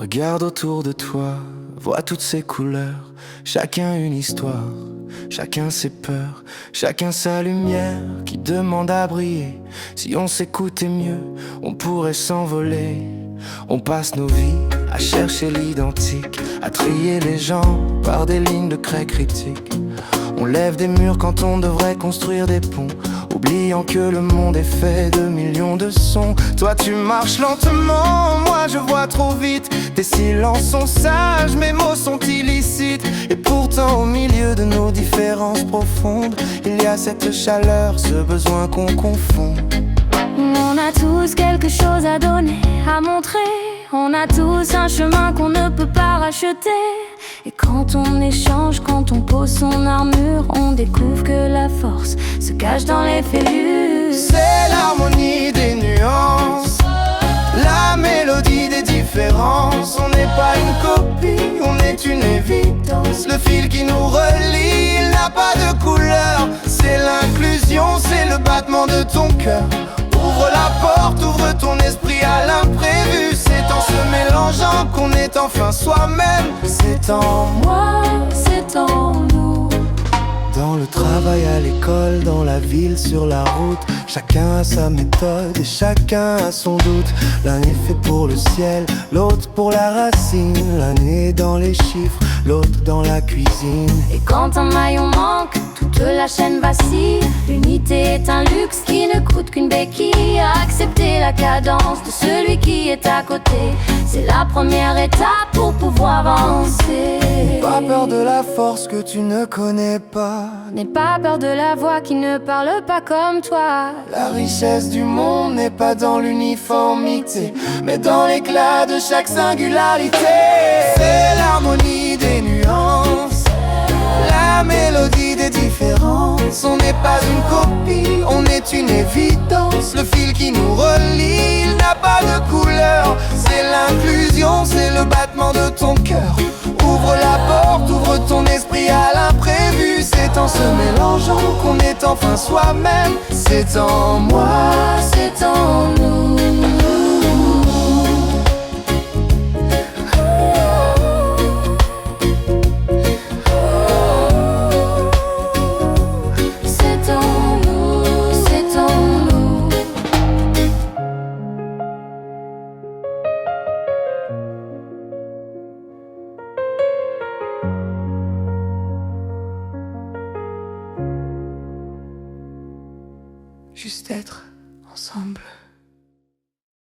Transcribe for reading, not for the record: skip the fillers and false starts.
Regarde autour de toi, vois toutes ces couleurs. Chacun une histoire, chacun ses peurs, chacun sa lumière qui demande à briller. Si on s'écoutait mieux, on pourrait s'envoler. On passe nos vies à chercher l'identique, à trier les gens par des lignes de craie critiques. On lève des murs quand on devrait construire des ponts, oubliant que le monde est fait de millions de sons. Toi tu marches lentement, moi je vois trop vite. Tes silences sont sages, mes mots sont illicites. Et pourtant au milieu de nos différences profondes, il y a cette chaleur, ce besoin qu'on confond. On a tous quelque chose à donner, à montrer. On a tous un chemin qu'on ne peut pas racheter. Et quand on échange, quand on pose son armure, on découvre que la force se cache dans les fêlures. C'est l'harmonie des nuances, la mélodie des différences. On n'est pas une copie, on est une évidence. Le fil qui nous relie, il n'a pas de couleur. C'est l'inclusion, c'est le battement de ton cœur. Ouvre la porte, ouvre ton esprit à l'imprévu. C'est en se mélangeant qu'on est enfin soi-même. C'est en Moi, c'est en nous. dans le travail, à l'école, dans la ville, sur la route, chacun a sa méthode et chacun a son doute. L'un est fait pour le ciel, l'autre pour la racine. L'un est dans les chiffres, l'autre dans la cuisine. Et quand un maillon manque, toute la chaîne vacille. L'unité est un luxe qui ne coûte qu'une béquille. Accepter la cadence de celui qui est à côté, c'est la première étape pour pouvoir avancer. N'aie pas peur de la force que tu ne connais pas. N'aie pas peur de la voix qui ne parle pas comme toi. La richesse du monde n'est pas dans l'uniformité, mais dans l'éclat de chaque singularité. C'est l'harmonie des nuances, la mélodie des différences. On n'est pas une copie, on est une évidence. Le fil qui nous relie, il n'a pas de couleur. C'est l'inclusion, c'est le battement de ton cœur. Ouvre la porte, ouvre ton esprit à l'imprévu. C'est en se mélangeant qu'on est enfin soi-même. C'est en moi, C'est en nous. C'est en nous, c'est en nous. juste être ensemble.